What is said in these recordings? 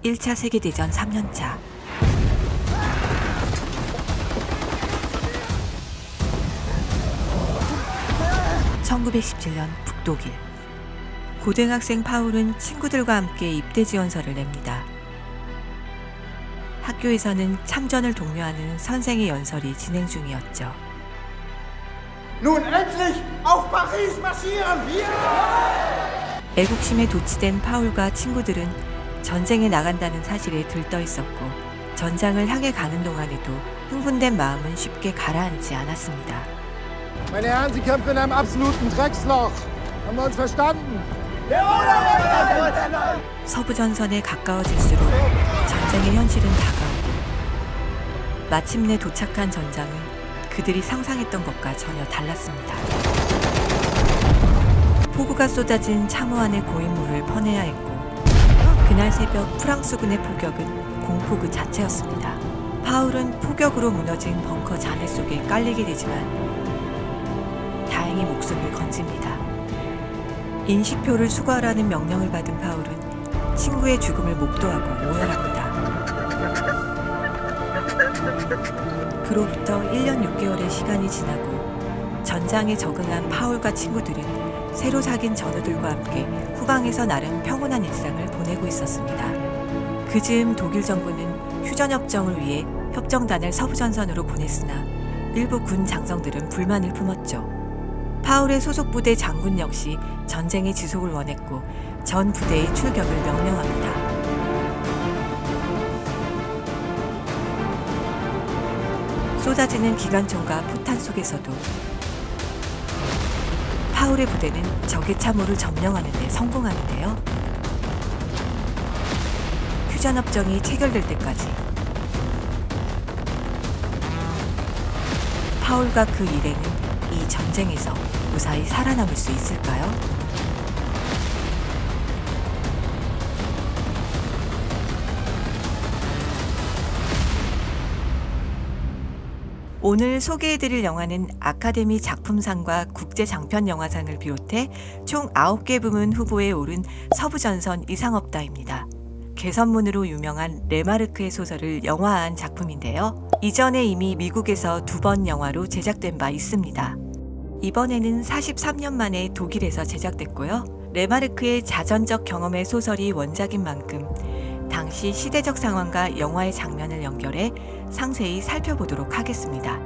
1차 세계대전 3년차. (1917년) 북독일. 고등학생 파울은 친구들과 함께 입대 지원서를 냅니다. 학교에서는 참전을 독려하는 선생의 연설이 진행 중이었죠. Nun endlich auf Paris marschieren wir! 애국심에 도취된 파울과 친구들은 전쟁에 나간다는 사실에 들떠 있었고, 전장을 향해 가는 동안에도 흥분된 마음은 쉽게 가라앉지 않았습니다. Meine Herren, Sie kämpfen in einem absoluten Drecksloch. Haben wir uns verstanden? 서부 전선에 가까워질수록 전쟁의 현실은 다가오고, 마침내 도착한 전장은 그들이 상상했던 것과 전혀 달랐습니다. 폭우가 쏟아진 참호 안의 고인물을 퍼내야 했고, 그날 새벽 프랑스군의 포격은 공포 그 자체였습니다. 파울은 포격으로 무너진 벙커 잔해 속에 깔리게 되지만 다행히 목숨을 건집니다. 인식표를 수거하라는 명령을 받은 파울은 친구의 죽음을 목도하고 오열합니다. 그로부터 1년 6개월의 시간이 지나고 전장에 적응한 파울과 친구들은 새로 사귄 전우들과 함께 후방에서 나름 평온한 일상을 보내고 있었습니다. 그즈음 독일 정부는 휴전협정을 위해 협정단을 서부전선으로 보냈으나 일부 군 장성들은 불만을 품었죠. 파울의 소속 부대 장군 역시 전쟁의 지속을 원했고 전 부대의 출격을 명령합니다. 쏟아지는 기관총과 포탄 속에서도 파울의 부대는 적의 참호를 점령하는 데 성공하는데요. 휴전협정이 체결될 때까지 파울과 그 일행은 이 전쟁에서 무사히 살아남을 수 있을까요? 오늘 소개해드릴 영화는 아카데미 작품상과 국제장편영화상을 비롯해 총 9개 부문 후보에 오른 서부전선 이상없다입니다. 개선문으로 유명한 레마르크의 소설을 영화화한 작품인데요. 이전에 이미 미국에서 2번 영화로 제작된 바 있습니다. 이번에는 43년 만에 독일에서 제작됐고요. 레마르크의 자전적 경험의 소설이 원작인 만큼 당시 시대적 상황과 영화의 장면을 연결해 상세히 살펴보도록 하겠습니다.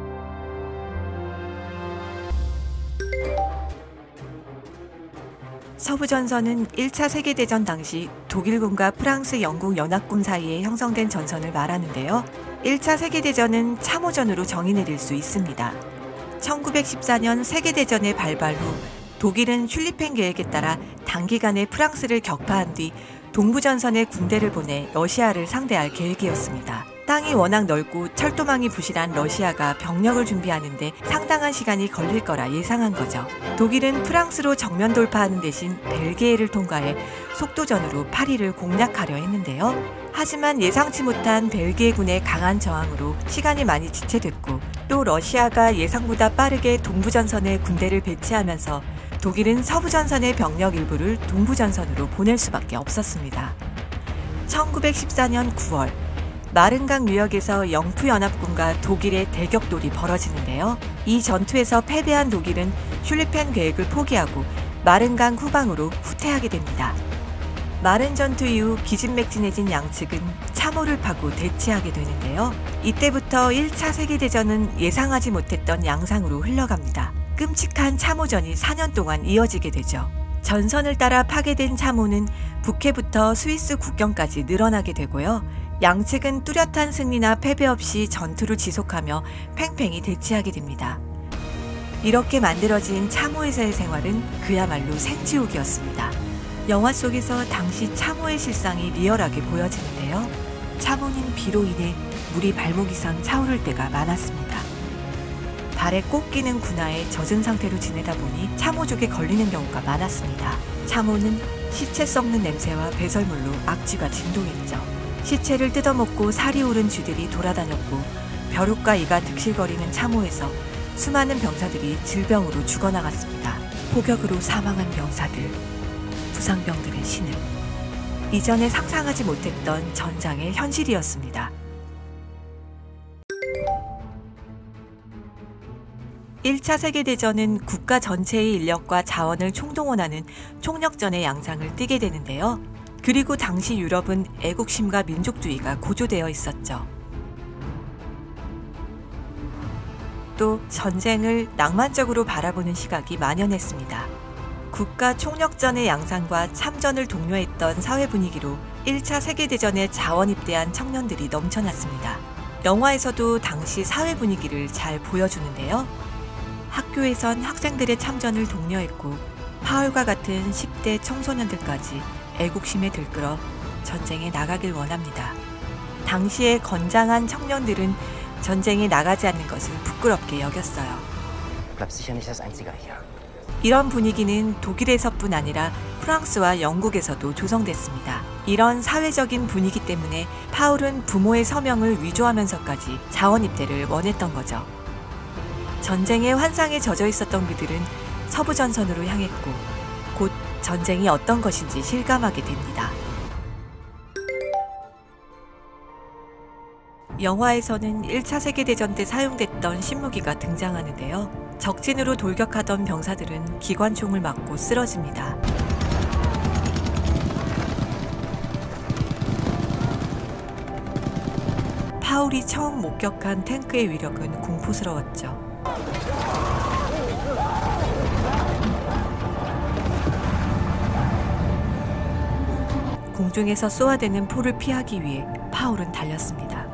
서부전선은 1차 세계대전 당시 독일군과 프랑스, 영국 연합군 사이에 형성된 전선을 말하는데요. 1차 세계대전은 참호전으로 정의 내릴 수 있습니다. 1914년 세계대전의 발발 후 독일은 슐리펜 계획에 따라 단기간에 프랑스를 격파한 뒤 동부전선에 군대를 보내 러시아를 상대할 계획이었습니다. 땅이 워낙 넓고 철도망이 부실한 러시아가 병력을 준비하는데 상당한 시간이 걸릴 거라 예상한 거죠. 독일은 프랑스로 정면 돌파하는 대신 벨기에를 통과해 속도전으로 파리를 공략하려 했는데요. 하지만 예상치 못한 벨기에군의 강한 저항으로 시간이 많이 지체됐고, 또 러시아가 예상보다 빠르게 동부전선에 군대를 배치하면서 독일은 서부전선의 병력 일부를 동부전선으로 보낼 수밖에 없었습니다. 1914년 9월 마른강 유역에서 영프연합군과 독일의 대격돌이 벌어지는데요. 이 전투에서 패배한 독일은 슐리펜 계획을 포기하고 마른강 후방으로 후퇴하게 됩니다. 마른 전투 이후 기진맥진해진 양측은 참호를 파고 대치하게 되는데요. 이때부터 1차 세계대전은 예상하지 못했던 양상으로 흘러갑니다. 끔찍한 참호전이 4년 동안 이어지게 되죠. 전선을 따라 파괴된 참호는 북해부터 스위스 국경까지 늘어나게 되고요. 양측은 뚜렷한 승리나 패배 없이 전투를 지속하며 팽팽히 대치하게 됩니다. 이렇게 만들어진 참호에서의 생활은 그야말로 생지옥이었습니다. 영화 속에서 당시 참호의 실상이 리얼하게 보여지는데요. 참호는 비로 인해 물이 발목 이상 차오를 때가 많았습니다. 발에 꼭 끼는 군화에 젖은 상태로 지내다 보니 참호족에 걸리는 경우가 많았습니다. 참호는 시체 썩는 냄새와 배설물로 악취가 진동했죠. 시체를 뜯어먹고 살이 오른 쥐들이 돌아다녔고, 벼룩과 이가 득실거리는 참호에서 수많은 병사들이 질병으로 죽어나갔습니다. 폭격으로 사망한 병사들, 부상병들의 신음, 이전에 상상하지 못했던 전장의 현실이었습니다. 1차 세계대전은 국가 전체의 인력과 자원을 총동원하는 총력전의 양상을 띠게 되는데요. 그리고 당시 유럽은 애국심과 민족주의가 고조되어 있었죠. 또 전쟁을 낭만적으로 바라보는 시각이 만연했습니다. 국가 총력전의 양상과 참전을 독려했던 사회 분위기로 1차 세계대전에 자원 입대한 청년들이 넘쳐났습니다. 영화에서도 당시 사회 분위기를 잘 보여주는데요. 학교에선 학생들의 참전을 독려했고 파울과 같은 10대 청소년들까지 애국심에 들끓어 전쟁에 나가길 원합니다. 당시에 건장한 청년들은 전쟁에 나가지 않는 것을 부끄럽게 여겼어요. 이런 분위기는 독일에서뿐 아니라 프랑스와 영국에서도 조성됐습니다. 이런 사회적인 분위기 때문에 파울은 부모의 서명을 위조하면서까지 자원 입대를 원했던 거죠. 전쟁의 환상에 젖어 있었던 그들은 서부 전선으로 향했고 곧 전쟁이 어떤 것인지 실감하게 됩니다. 영화에서는 1차 세계대전 때 사용됐던 신무기가 등장하는데요. 적진으로 돌격하던 병사들은 기관총을 맞고 쓰러집니다. 파울이 처음 목격한 탱크의 위력은 공포스러웠죠. 공중에서 쏘아대는 포를 피하기 위해 파울은 달렸습니다.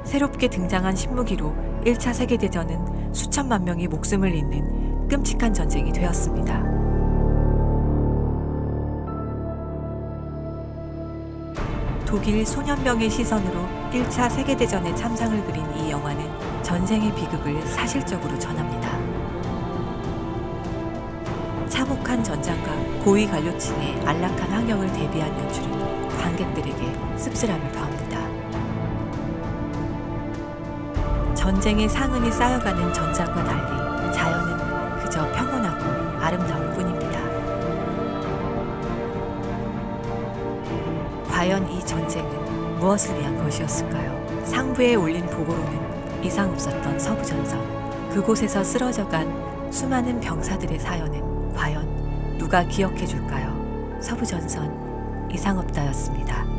새롭게 등장한 신무기로 1차 세계대전은 수천만 명이 목숨을 잇는 끔찍한 전쟁이 되었습니다. 독일 소년병의 시선으로 1차 세계대전의 참상을 그린 이 영화는 전쟁의 비극을 사실적으로 전합니다. 참혹한 전장과 고위 관료층의 안락한 환경을 대비한 연출은 관객들에게 씁쓸함을 더합니다. 전쟁의 상흔이 쌓여가는 전장과 달리 자연은 그저 평온하고 아름다울 뿐입니다. 과연 이 전쟁은 무엇을 위한 것이었을까요? 상부에 올린 보고로는 이상 없었던 서부전선, 그곳에서 쓰러져간 수많은 병사들의 사연은 과연 누가 기억해 줄까요? 서부전선 이상 없다였습니다.